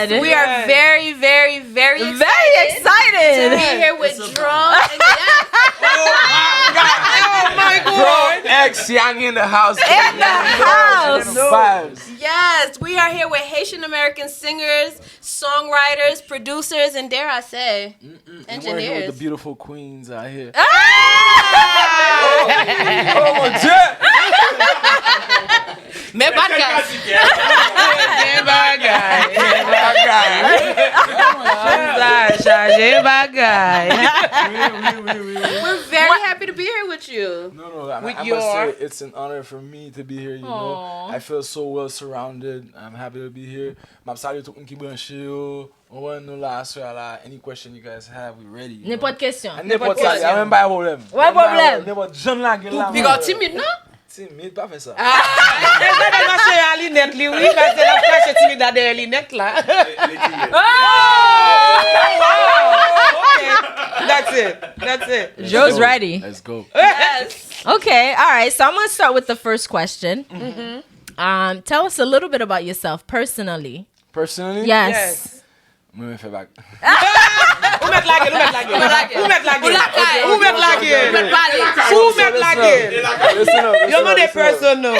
God. We are very, very, very excited. Very excited. To be here with Dro. And yes. Oh my God. Dro X Yani in the house. In the house. Vibes. Yes, we are here with Haitian American singers, songwriters, producers, and dare I say, And we're here engineers. with the beautiful queens out here. Ah! Oh mon Dieu! Mais podcast. We're very happy to be here with you. No, I must say it's an honor for me to be here, you know. I feel so well surrounded. I'm happy to be here. Any question you guys have, we ready. N'importe question. N'importe quoi, y'a même pas de problème. Ouais, problème. N'importe jeune là, We got timide, non? Timide, pas fait ça. That's it. Joe's ready. Let's go. Yes. Okay, all right. So I'm going to start with the first question. Tell us a little bit about yourself personally. Personally? Yes. Moi, je fais back. Où mettre la gueule? Listen up. You're not a person, no.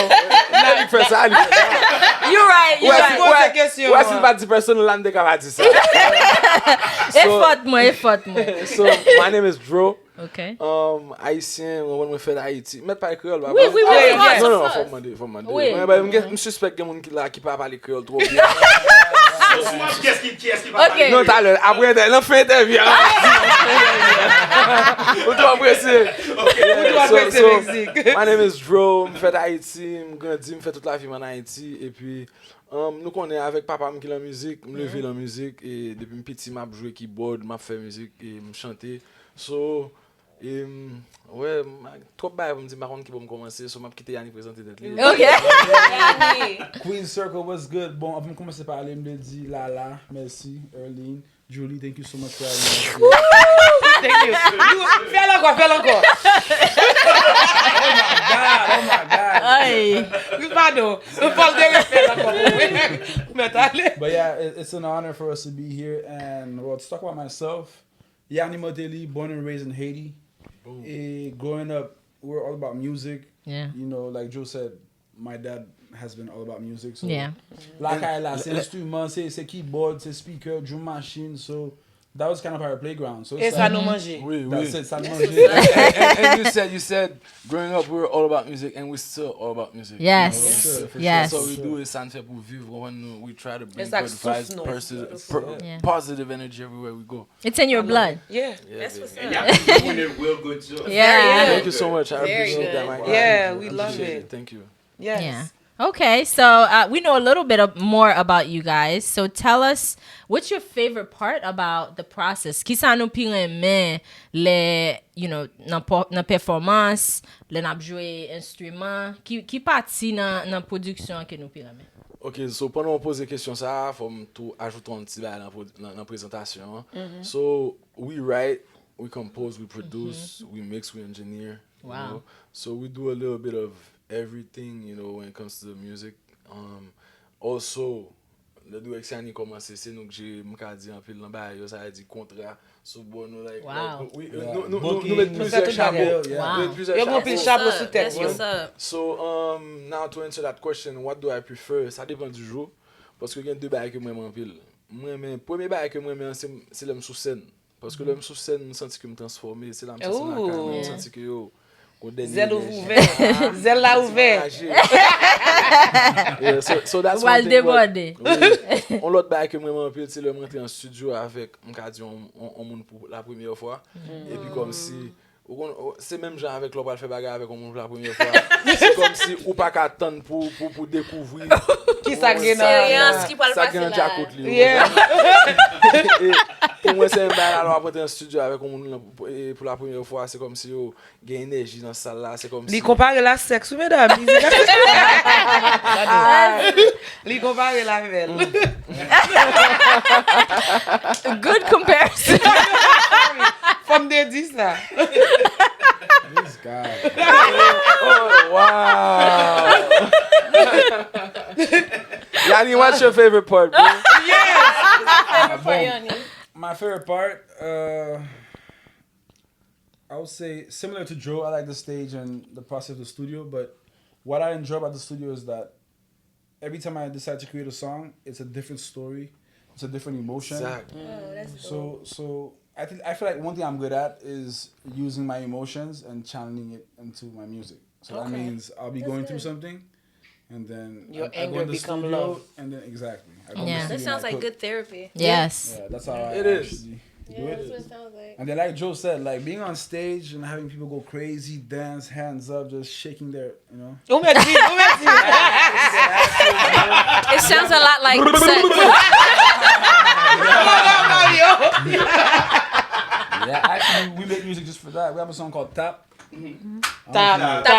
You're right. You're right. Ouais, c'est pas dit personne là, m'de capable dire ça. Effort-moi. So, my name is Dro. Okay. Haïtien, when we fait Haïti. Met pas créole. Oui. Non, faut demander. Oui. Je suspecte qu'il y a des gens qui parlent pas créole trop bien. Okay. Non, t'as l'heure. Après, on fait interview. Ou toi pressé. My name is Dro. Je fais Haïti. Je grandis, je fais toute la vie en Haïti. Et puis, nous connaissons avec papa qui la musique. Je levé la musique. Et depuis petit, je joué keyboard, je fais musique et je chanter. So, ouais, trop bas, je me dis, qui va me commencer. So, je vais quitter Yani présenter d'être là. Okay. Queen Circle was good. Bon, avant de commencer par aller, je me dis Lala, merci, Erlene, Julie, thank you so much for having me. Thank you. Fais-le encore. Oh my God. Aye. Pardon. But yeah, it's an honor for us to be here. And well, to talk about myself, Yani Modeli, born and raised in Haiti. Growing up, we're all about music. Yeah. You know, like Joe said, my dad has been all about music. So Yeah. c'est instrument, c'est keyboard, c'est speaker, drum machine. So that was kind of our playground. So Et it's ça like, nous manger. Oui. that's it, ça nous manger. And you said, growing up, we were all about music, and we're still all about music. Yes. For Yes. So we do is santé pour vivre. When we try to bring It's like good vibes, souffle, Yeah. positive energy everywhere we go. It's in your blood. Yeah. That's what's baby. up. Y'all doing it real good job. Yeah. Thank you so much. I Very appreciate good. that, my guy. Yeah, I we love appreciate it. Thank you. Yes. Yeah. Okay, so we know a little bit more about you guys. So tell us, what's your favorite part about the process? Qui ça nous pire mais les, you know, dans performance, les n'a jouer instrument, qui parti dans production que nous pire mais. Ok, so pendant qu'on pose question ça, faut tout ajouter un petit bail dans la présentation. So we write, we compose, we produce, we mix, we engineer. Wow. You know? So we do a little bit of everything, you know, when it comes to the music. Also, le do ex Yani commencé, c'est nous que j'ai m'ka dit en pile dans bail, ça a dit contrat. So bon, nous like, Wow. nous mettons plusieurs chapeaux. Wow. Nous mettons plusieurs Yo, mon pile chapeau sous tête. That's what's up. So, now to answer that question, what do I prefer? Ça dépend du jour. Parce que il y a deux bails que moi m'en pile. Moi, mais premier bail que moi c'est l'homme sous scène. Parce que l'homme sous scène, me senti que me transformer, c'est là me senti que yo. Zèle ouvert. Zèle là ouvert. Yeah, so that's While one thing. débordé. On l'autre bail que moi m'en pile, c'est le rentrer en studio avec m'ka dit on monde pour la première fois. Et puis comme si c'est même genre avec l'on va faire bagarre avec on monde pour la première fois. C'est comme si ou pas qu'attendre pour découvrir Qui ça gagne Expérience qui peut le ça passer gagne là. déjà côté. Yeah. Et moi c'est un bail alors après en studio avec on monde pour la première fois, c'est comme si yo gagne énergie dans salle là, c'est comme si Li compare la sexe, mesdames. Li compare la velle. Good comparison. Femme de dit ça. This guy. Oh, wow. Yani, what's your favorite part, bro? Yes. favorite part, Yani? My favorite part, I would say similar to Dro. I like the stage and the process of the studio, but what I enjoy about the studio is that every time I decide to create a song, it's a different story, it's a different emotion. Exactly. Oh, that's dope. So I feel like one thing I'm good at is using my emotions and channeling it into my music. So that Okay. means I'll be going through something, and then Your I go anger in the become studio, love. and then exactly. I go in the Yeah. studio That and sounds I like cook. good therapy. Yes. Yeah, that's how I It is. actually do Yeah, that's it. what it sounds like. And then like Joe said, like being on stage and having people go crazy, dance, hands up, just shaking their, you know. It sounds a lot like sex. Yeah, actually, we make music just for that. We have a song called Tap. Tap.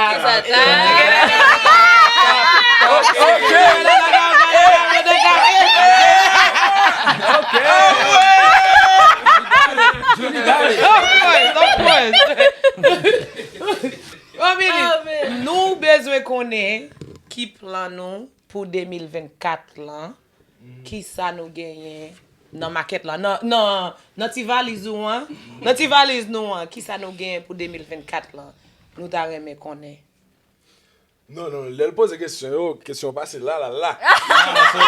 Julie got it. Nou bezwen konen ki plan nou pou 2024 lan, ki sa nou genyen nan maket lan, nan ti valiz ou an, nan ti valiz nou an, ki sa nou genyen pou 2024 lan, nou ta reme konen. Non, elle pose des questions. Oh, question passée là. Ah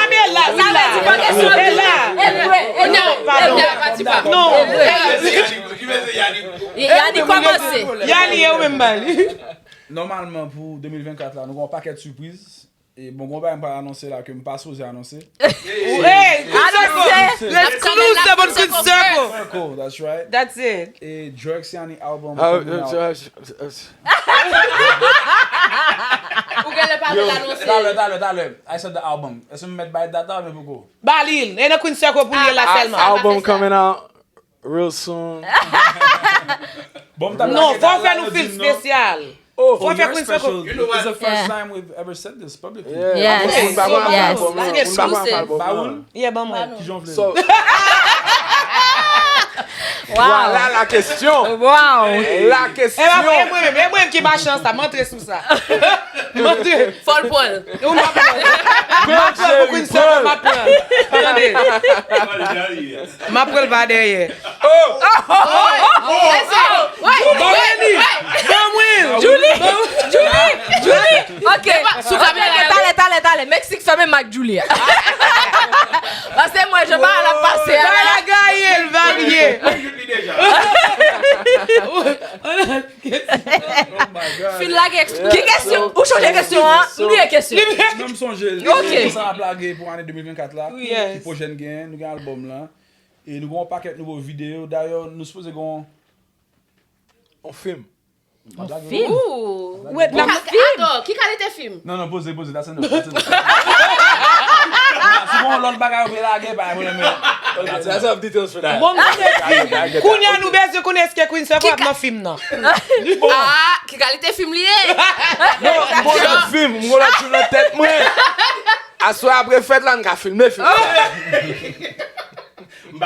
mais là, Yani commencé. Yani yo même bali. Normalement, pour 2024, là, nous avons un paquet de surprises. Et bon, on va pas annoncer là que je ne pas osé annoncer. Hey, exclusive on Good Circle. Circle, that's right. That's it. Et Drugs Yani album. Ah, coming out. Ou qu'elle est pas de l'annoncer. Dale. I said the album. Est-ce que je mets by that album pour go? Balil, en a Queen Circle pour lire la seulement. Album coming out real soon. Bon, Non, faut faire nous film spécial. Oh, Faut faire Queen special. Circle. You know It's the what? first Yeah. time we've ever said this publicly. Yes. Yes. Baoul? Yeah, bon moi. Qui j'en voulais? So, Wow. voilà la question. Wow. La question. Moi-même qui ma chance, ça montre sous ça. Montre. Faut le prendre. Ou m'a prendre pour Queen Circle, m'a prendre. Attendez, m'a prendre pas derrière. Julie. Ok. Dale. Mexique fermé Mac Julia. Parce que moi je vais à la passer. La gagne, elle va rien. Oh my God. Fin la question. Qui question? Ou changer question hein? Nous une question. Même songer. Ok. Ça a plagué pour l'année 2024 là. Yes. Qui prochaine gain, nous avons un album là. Et nous avons un paquet de nouveaux vidéos. D'ailleurs, nous supposons qu'on On filme. Film. Ouh. Ouais, la Attends, qui qualité film? Non, posez. That's enough. Si bon, l'autre bagage, on fait la guerre, bah, Let's have details for that. bon Kounya nous besoin connaître ce que Queen Circle a dans film non. Ah, qui qualité film lié? Bon, le film, on va tout dans tête moi. À soir après fête là, on va filmer film. Nous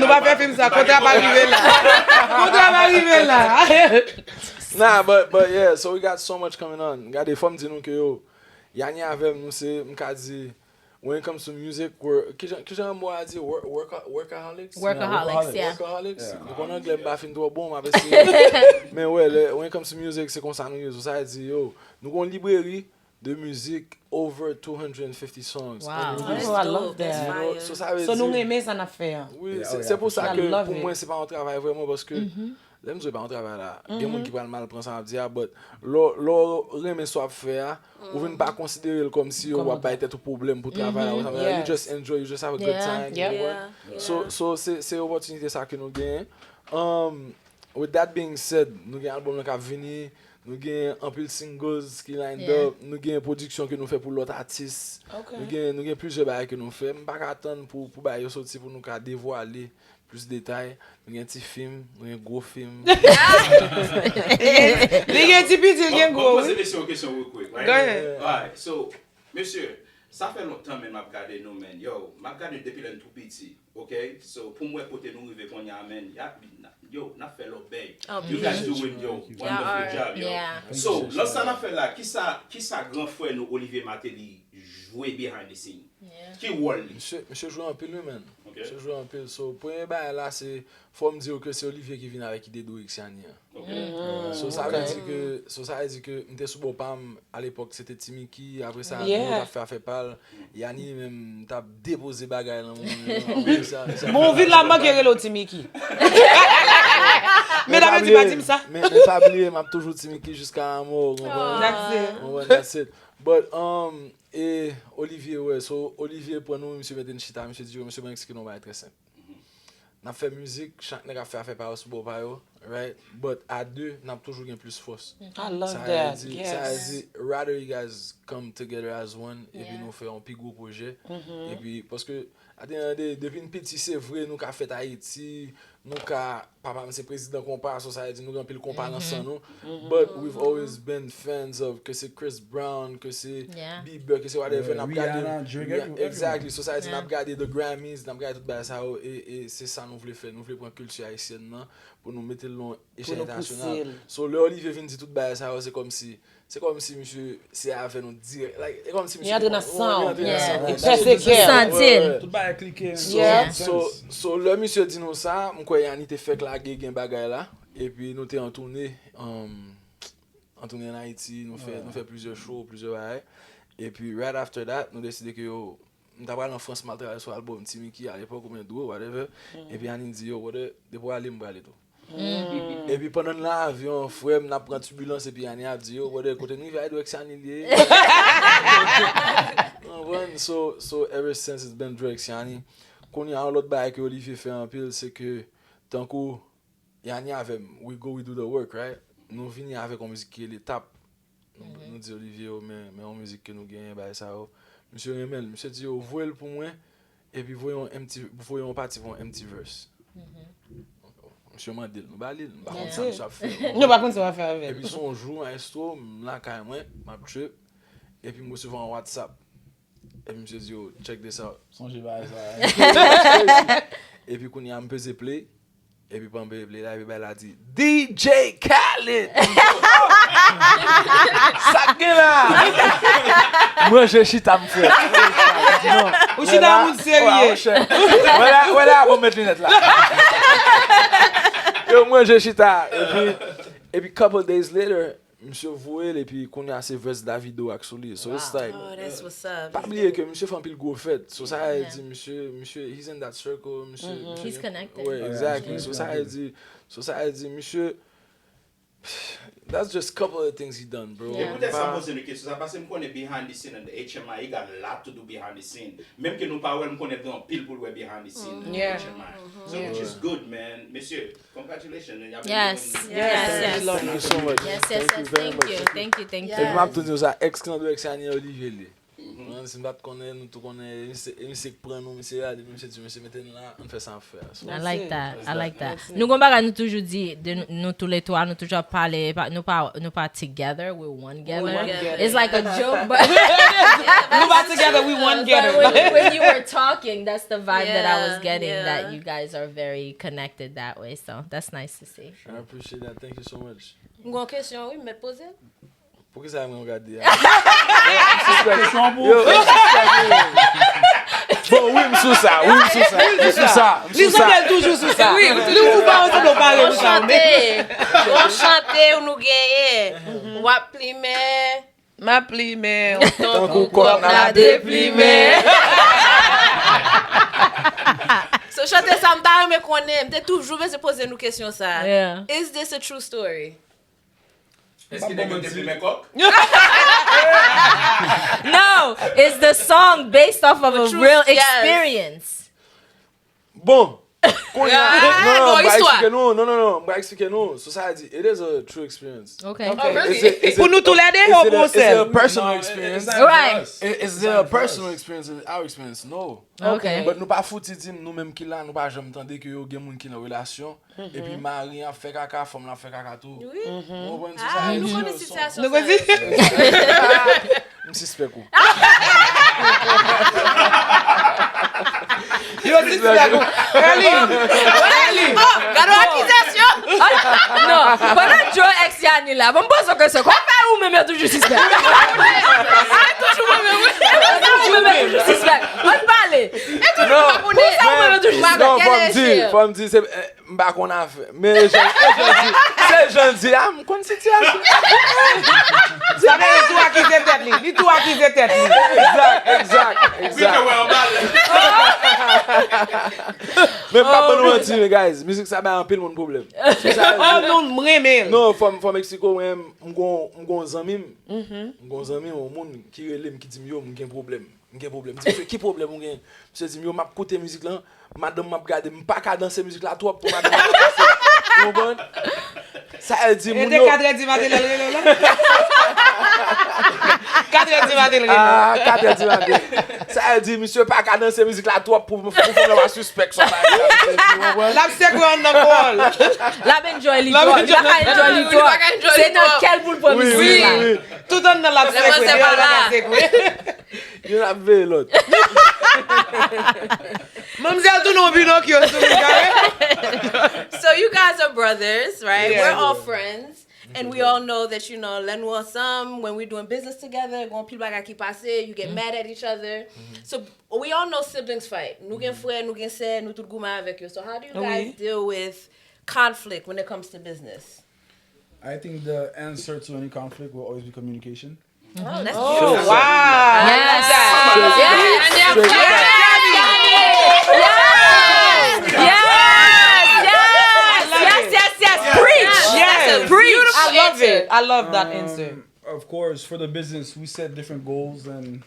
va faire film ça, contrat va arriver là. Contrat va arriver là. Nah, but yeah, so we got so much coming on. Got des femmes di nou ke yo. Yani avec nous c'est m'ka di when it comes to music, we're que j'en moi a dit workaholics. Workaholics, yeah. Workaholics. Nous connaissons anglais pas fin trop bon, mais c'est mais ouais, when it comes to music, c'est comme ça nous ça a dit yo, nous avons une librairie de musique over 250 songs. Wow. Oh, I love that. You know, so ça veut So nous dire aimer ça n'a fait. oui, Yeah, c'est pour ça I que love pour it. moi c'est pas un travail vraiment parce que là je pas un travail là. Il y a des gens qui prennent mal prendre ça dire but lo remen soit faire ou ne pas considérer comme si on va pas être tout problème pour travailler. You Yes. just enjoy, you just have a good Yeah. time. Yeah. You work. So c'est opportunité ça que nous gagnons. With that being said, nous gagnons album qui a venu, nous gagnons un peu de singles qui lined Yeah. up, nous gagnons production que nous fait pour l'autre artiste. Nous gagnons plusieurs bails que nous fait. Pas attendre pour bailler sortir pour nous dévoiler plus de détails. Nous gagnons un petit film, nous gagnons un gros film. Les gars typiques ils gagnent gros. Poser des questions real quick, right? Go ahead. Alright, so, monsieur, ça fait longtemps que m'a regardé nous men. Yo, m'a regardé depuis le tout petit, okay? So, pour moi côté nous arriver qu'on y amène, yo, n'a fait l'obéi. You guys doing your wonderful job, yo. Yeah. So, lorsqu'on a fait là, qui ça grand frère nous Olivier Matéli jouer behind the scene? Qui rôle? Monsieur joue un peu lui, man. OK? Je joue en pile. So, premier bail là, c'est faut me dire que c'est Olivier qui vient avec idée d'Oix Yani. So ça veut dire que m'était sous bon pam à l'époque c'était Timiki, après ça on a fait parler Yani même t'a déposé bagaille là. Mon ville la manquer l'autre Timiki. Mais là tu pas dit ça. Mais pas oublier m'a toujours Timiki jusqu'à la mort. That's it. But et Olivier ouais, so Olivier pour nous monsieur mettre une chita, monsieur dit monsieur m'a expliqué non va très simple. N'a fait musique, chaque nèg a fait par sur beau pa yo, right? But à deux, n'a toujours gain plus force. I love that. Ça veut dire rather you guys come together as one et puis nous faire un plus gros projet. Et puis parce que depuis une petite c'est vrai nous qu'a fait Haïti, nous qu'a papa c'est président compas society nous grand pile compas ensemble nous. But we've always been fans of que c'est Chris Brown, que c'est Bieber, que c'est whatever n'a regardé. Exactly, society n'a regardé the Grammys, n'a regardé tout ba ça et c'est ça nous voulons faire, nous voulons prendre culture haïtienne pour nous mettre l'on échelle internationale. So le Olivier vient dire tout ba ça c'est comme si monsieur c'est avec nous dire like comme si monsieur il y a de sang. Sentir. Tout va cliquer. So le monsieur dit nous ça, moi quoi Yani te fait la gen bagay là et puis nous t'es en tournée en Haïti, nous fait plusieurs shows, plusieurs bails et puis right after that, nous décidé que yo m'ta pas en France mal travailler sur album Timiki à l'époque ou bien Dro whatever et puis Yani dit yo de pour aller m'aller tout. Et puis pendant l'avion, frère, n'a pris turbulence et puis Yani a dit yo côté nous va être Yani lié. So ever since it's been Drake Yani, qu'on y a un autre bail que Olivier fait en pile c'est que tant que Yani avec we do the work, right? Nous venons avec une musique qui est l'étape. Nous dit Olivier mais en musique que nous gagnons bail ça. Monsieur Remel, monsieur dit voyez pour moi et puis voyons un parti pour un empty verse. Monsieur Mandel, nous ba lire, nous pas ça faire. Nous pas ça va faire avec. Et puis son jour un instro, là quand moi, m'a trip et puis me recevoir en WhatsApp. Et puis monsieur dit check this out. Songez pas ça. Et puis qu'on y a un peu play et puis pendant play là il a dit DJ Khaled. Ça que là. Moi je chita me faire. Ou chita moun sérieux. Voilà pour mettre lunettes là. Yo moi je chita et puis couple days later monsieur voyait et puis qu'on a ses verses Davido actually so it's like Oh, that's what's up. pas oublier que monsieur fait un pile gros fête so ça a dit monsieur he's in that circle monsieur He's connected. ouais exactly so ça a dit monsieur that's just a couple of things he done bro. Écoutez ça poser une question ça parce que me connais behind the scene and the HMI he got a lot to do behind the scene même que nous pas me connais dans pile pour le behind the scene HMI so which is good man monsieur congratulations. Yes. Thank you so much. Yes. Thank you. Et puis m'a tout dire ça ex-clan de Yani Olivier li. Si m'pas connaître nous tout connaît monsieur prend nous monsieur là monsieur mettez là on fait ça en faire. I like that. Nous gon nous toujours dit nous tous les trois nous toujours parler nous pas together we're one together. It's like a joke but Nous pas together we one together. When you were talking that's the vibe that I was getting that you guys are very connected that way so that's nice to see. I appreciate that. Thank you so much. Une question, oui, me poser. Pour que ça me regarder? Bon, oui, m'sous ça. Ils sont toujours sous ça. Oui, nous pas ensemble parler de ça. On chanter ou nous gagner. Ou applimer. M'applimer. Tant qu'on a déplimer. So chanter ça me connaît, m'te toujours se poser nous question ça. Yeah. Is this a true story? Est-ce qu'il est depuis mes coques? No, it's the song based off of a true- real yes. experience. Bon. Bon, histoire. Non, bah expliquer non. Society, it is a true experience. Okay. Pour nous tous les deux, on Is it a personal experience? Right. Is there a personal experience? Our experience? No. Okay. But nous pas fouti nous même qui là, nous pas jamais entendre que yo gen moun qui dans relation et puis mari a fait caca, femme la fait caca tout. Oui. Ah, Nous connaissons situation. Nous connaissons. Je suspect quoi. Yo suspect quoi. Eli. Garo accusation. Non, pendant Joe ex Yani là, bon pense que c'est quoi faire ou même toujours suspect. Toujours même suspect. On parle. Non, Non, faut me dire, c'est pas qu'on a fait. Mais c'est gentil, ah, me connais situation. Ça veut dire tout acquis tête li. Li tout acquis tête li. Exact. Mais pas pour nous mentir, les guys. Musique, ça va un peu mon problème. Oh non, m'remel. Non, faut Mexico, moi, m'gon zami, au monde qui relève, qui dit, yo, m'gen problème. Qui problème ou gen? Monsieur dit yo m'a écouter musique là, madame m'a regarder, m'pas ka danser musique là trop pour madame. Vous comprenez? Ça elle dit mon yo. 4h du matin là. 4h du matin. Ah, 4h du matin. Ça elle dit monsieur pas ka danser musique là trop pour faire la suspect ça. La seconde dans La enjoy li toi. La enjoy li toi. C'est dans quel boule pour musique là. Oui. tout dans la seconde. You have very lot. Mamzelle tout non Pinocchio. So you guys are brothers, right? Yeah. We're all friends. And we all know that, l'un ensemble, when we're doing business together, when people like qui passe, you get mad at each other. So we all know siblings fight. Nous gen frère, nous gen sœur, nous tout gouma avec you. So how do you guys deal with conflict when it comes to business? I think the answer to any conflict will always be communication. Oh, that's Oh, beautiful. wow. Preach. I love it. I love that answer. Of course, for the business, we set different goals and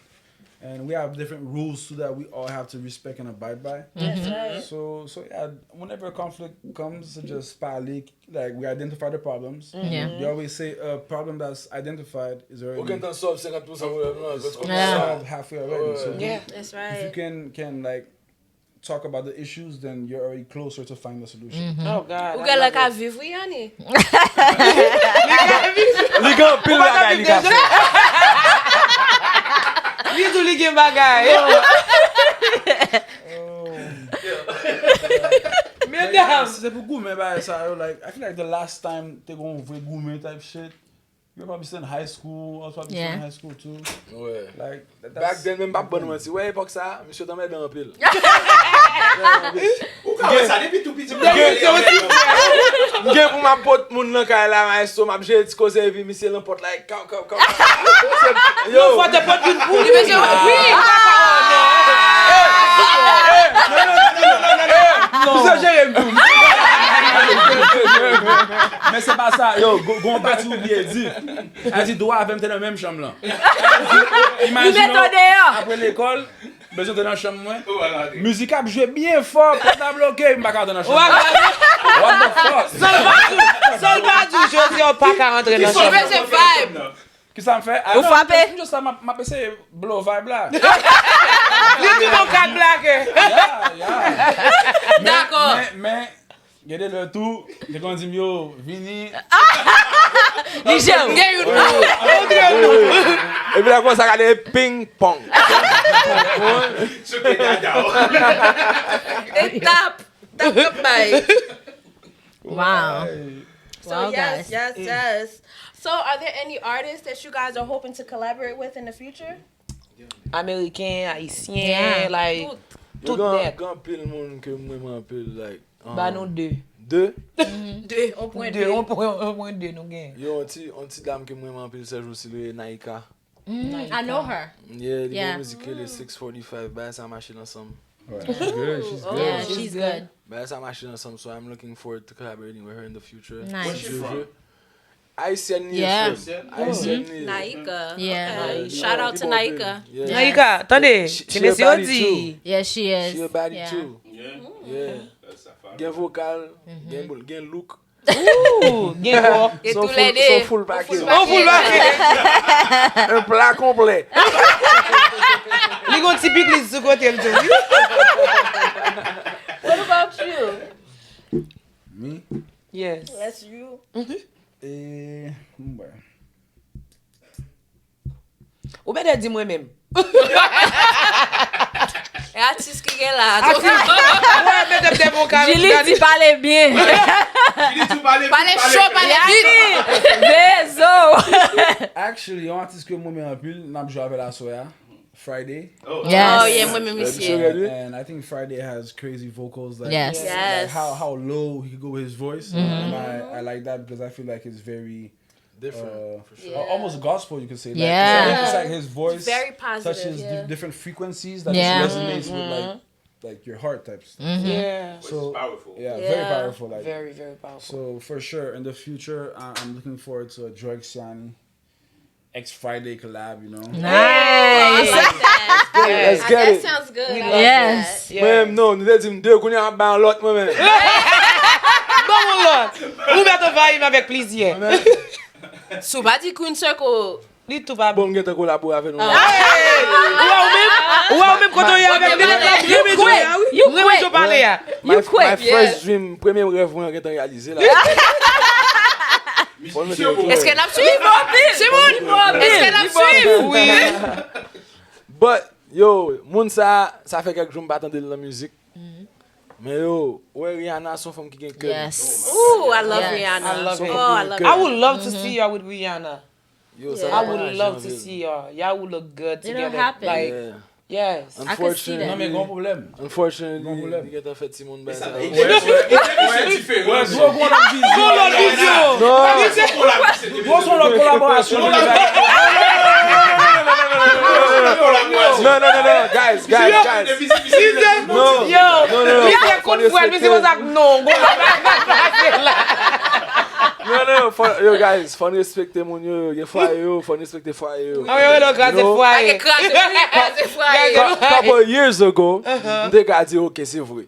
we have different rules so that we all have to respect and abide by. That's right. So yeah, whenever a conflict comes, just parler, like we identify the problems. Yeah. They always say a problem that's identified is already Aucun temps solve 50% solved halfway already. So Yeah. That's if you right. can like talk about the issues, then you're already closer to find the solution. Oh God. Ou gen lak a viv ou Yani? Li gan pile bagay li ka fè. Li tout li gen bagay. Mesdames. C'est pour gourmet, bah, ça, like, I feel like the last time they go on vrai gourmet type shit, you're probably still in high school, I was probably still in high school too. Ouais. Like, Back then, même pas bon menti. Ouais, époque ça, monsieur t'en met dans un pile. Ou ka ça depuis tout petit. M'gen pour ma pote moun nan kay la maestro, m'a j'ai dit cause vie monsieur l'emporte like kaw. Yo, Faut te porter une boule. Monsieur Jérémy. Mais c'est pas ça, yo, gon parti oublié dit. Elle dit doit avec dans la même chambre là. Imagine après l'école, besoin de dans la chambre moi. Musique a joué bien fort, quand t'as bloqué, m'a pas dans la chambre. What the fuck? Seul pas du je dis on pas qu'à rentrer dans la chambre. C'est vibe. Qu'est-ce que ça me fait? Vous frappez? Juste ça m'a passé blow vibe là. Li tout non quatre blagues. Yeah. D'accord. Mais regardez le tout, les gens disent yo, vini. Li j'aime. et puis là quoi ça regarder ping pong. Et tap up by. Wow. So Wow, guys. yes. So are there any artists that you guys are hoping to collaborate with in the future? Américain, haïtien, Yeah. like tout Tout net. grand pile monde que moi m'appelle like. Bah nous deux. Deux. Deux, on point Deux, deux. on point deux nous gagne. Yo un petit dame que moi m'appelle c'est aussi le Naika. I know her. Yeah, the Yeah. musique le 645 bah ça marche ensemble. She's good, she's good. Yeah, she's good. Bah ça marche ensemble so I'm looking forward to collaborating with her in the future. Nice. Where's she from? Haitian Yeah. Haitian. Naika. Yeah. Okay. Shout out to Naika. Yeah. Naïka, attendez. She C'est a monsieur body dit. Yeah, she is. She a body Yeah. too. Yeah. Yeah. That's a far. Gen vocal, gen look. Ouh, gen quoi? Et So tous les full, so deux. full package. Oh, full back. Un plat complet. Li gon typique li sous côté le tout. What about you? Me? Yes. That's you. Ouais. Ou ben dit moi-même. Et artiste qui est là. Ouais, mais de mon cas. Julie, tu parles bien. Parlez chaud, parlez vite. Beso. Actually, un artiste que moi me rappelle, n'a joué avec la soya. Friday. Yes. Oh, yeah, moi-même ici. And I think Friday has crazy vocals. Like, Yes. like Yes. how low he could go with his voice. And I like that because I feel like it's very Different, for sure. almost gospel, you could say. Like, Yeah. It's like his voice Very positive, touches yeah. different frequencies that Yeah. just resonates with like your heart type stuff. Yeah. Which So is powerful. yeah, Yeah. very powerful. Like Very, very powerful. so for sure in the future, I'm looking forward to a Dro X Yani X Friday collab. You know. I Nice. like that. Let's get That it. sounds good. I like Yes. that. Mwen non, nou de di mde koun yon ban lot mwen men. Bon, mon lot. Roberto va y avec plaisir. So, ba di Queen Circle. Li tout va Bon mwen te kolabo ave nou. Ou même quand on y avec You quit. You Remets quit. parler ya. You My quit. first dream, premier rêve mwen gen te realize la. Est-ce qu'elle a suivi? Simon! Est-ce qu'elle a suivi? Oui. But, yo, moun sa fe kek joun batande la müzik. Men yo, wè Rihanna son fòm ki gen kèd. Yes. Ooh, I love Yes. Rihanna. I love it. Oh, I love I would love to see y'all with Rihanna. Yo, Yeah. I would love to see y'all. Y'all would look good It'll together. happen. Like, Yeah. yes. I can see that. Non mais grand problème. Unfortunately, Bon problème. li gen te fet Simon ben sa. Dro kon la vision. Dro son la collaboration. No, guys. No. Yo, il y a coup de fouet, mais c'est pour ça que non. Yo guys, fon respekte moun yo, gen fwa yo, fon respekte fwa yo. Ah oui, donc, grâce You know? à Like, crase fwaye. Couple years ago, mte ka di ok, se vwe.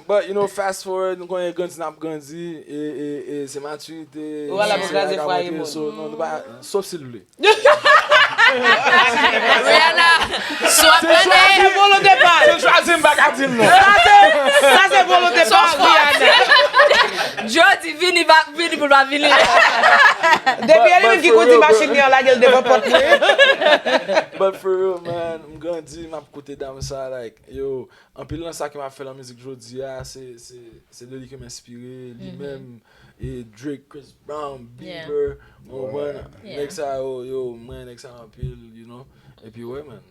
But you know, fast forward, nou konye grandi, e se maturite. Voilà, se pou kaze la fwaye monte, moun. so, non, nou ba, sauf s'il vle. Rihanna, soit C'est volonté pas. Chwazi m baka dim nou. Ça, c'est volonté pas, Rihanna. Jody, vini pou ba vini. Depuis elle même qui for conduit real, machine bro. en la gueule devant porte. But for real, man, m grandi, m ap kote dam sa, like, yo, an pil lan sa ki m ap fè la müzik jodi ya, se de li ke m inspire, li men, e Drake, Chris Brown, Bieber, nek sa yo, mwen nek sa an pil, you know, e pi wè, man,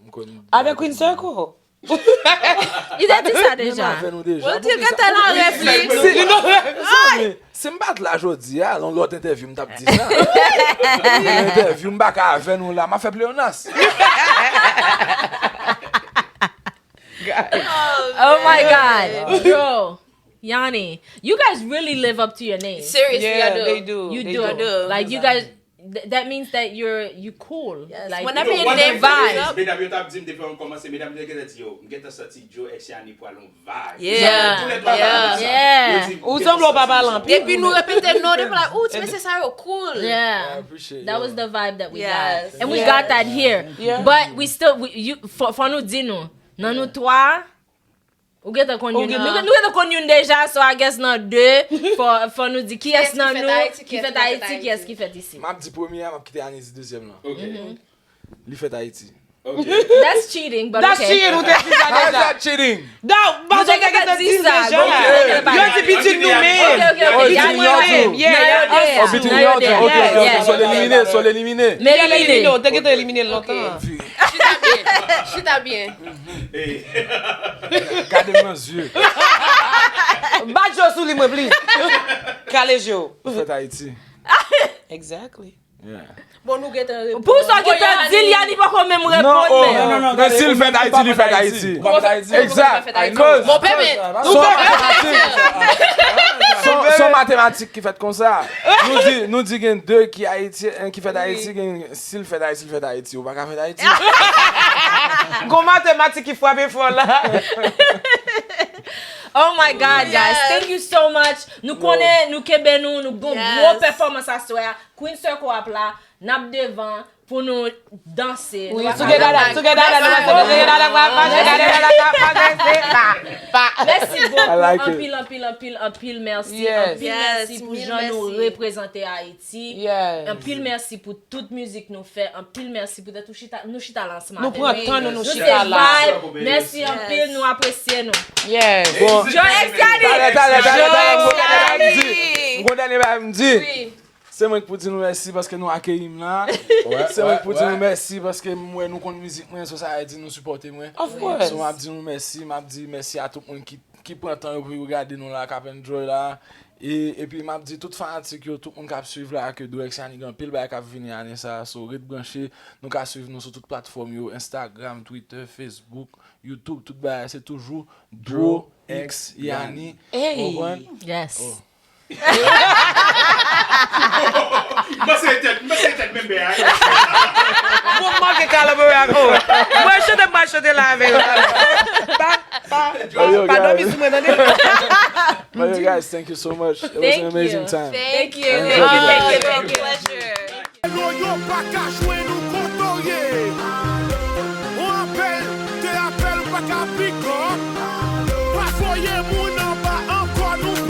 m kon... Avec Queen Circle. Il a dit ça déjà. Ou ti gata lan refli? Se m bat la jodi ya, lon lot interview m tap di sa. Interview m baka ave nou la, ma fe pleonas. Oh my God. Bro. Yani, you guys really live up to your name. Seriously, Yeah, I do. they do. You They do. I do. Like you guys, that means that you cool. Yes. Like Whenever your One name thing vibes is, up. mesdames, yo tap di m depi an komanse, mesdames, yo get yo, m get a sorti Dro X Yani pou alon vibe. Yeah, Tous les yeah. papas, Yeah. Ou semble pas parler en Depi nou repete nou, they be like, ooh, tu mets ça yo cool. I Yeah. appreciate That yo. was the vibe that we Yes. got. And we got that here. Yeah. But we still, for nous di nou, nan nou 3, ou get a kon yon. Nou get a kon yon deja, so I guess nan 2, for nous di ki es nan Qui fait nou, Haïti, ki fet Haiti, ki es ki fet isi. Map di premier, map kite Anisi deuxième lan. Ok. Li fet Haiti. Ok. That's cheating, but That's okay. cheating ou t'es dit ça How's déjà? that cheating? Non, parce Nous que t'as t'as dit dit ça, déjà. donc, Yo dis petit nous même. Okay. Y'a moi-même. Yeah, Oh, between y'all two. Ok, so l'éliminer. Mais yeah. éliminé. Éliminé. T'as qu'à éliminer longtemps. Chita bien. Hey. Gade mwen zye. Bat yo sous lui, please. Calé yo. Li fet Haiti. Exactly. Yeah. Bon, nou get un... Pour ça que t'as dit, Yani pas quand même Non, répondre. mais- non. Men si l fet Haiti, li fet Haiti. Exact. Cause Mon pèmè. son matematik ki fet kon sa. Nou di gen 2 ki Haiti, ki fet Haiti, gen si l fet Haiti, ou baka fet Haiti. Gon mathématique qui frappe fort là. Oh my God, guys. Thank you so much. Nous connaissons, nous kebe nous gon gros performance à soir. Queen Circle ap là, nap devant pour nous danser. Oui, Nous together, Merci beaucoup. I like it. Un pile merci. Yes. Un pile Yes, merci pour mille Jean nous merci. représenter Haïti. Yes. Un pile merci pour toute musique nous fait. Un pile merci pour nous chita lancement. Nous prenons temps de nous Nous chita c'est là. vibe. Merci un pile nous apprécier nous. Yes. Dro X Yani. Mwen konnen ba mdi. Oui. c'est moi qui pour dire nous merci parce que nous accueillons là. C'est moi qui pour dire nous merci parce que moi nous connaissons musique moi society nous supporter moi. Of course. So m'a dit nous merci, m'a dit merci à tout le monde qui prend temps pour regarder nous là Cap Enjoy là. Et puis m'a dit toute fanatique tout le monde qui suivre là que Dro Yani grand pile ba qui venir année ça so red branché nous ka suivre nous sur toutes plateformes yo Instagram, Twitter, Facebook, YouTube tout ba c'est toujours Dro X Yani. Hey. Yes. Mwen se tet men be a. Mwen manke collaborer ak ou. Mwen chote la avec. Pas dormi sou mwen nan. But you guys, thank you so much. It was an amazing time. Thank you. Thank you. Thank you. Pleasure. Yo pa ka jwe nou kontorye. On appelle, te appelle pa ka pick up.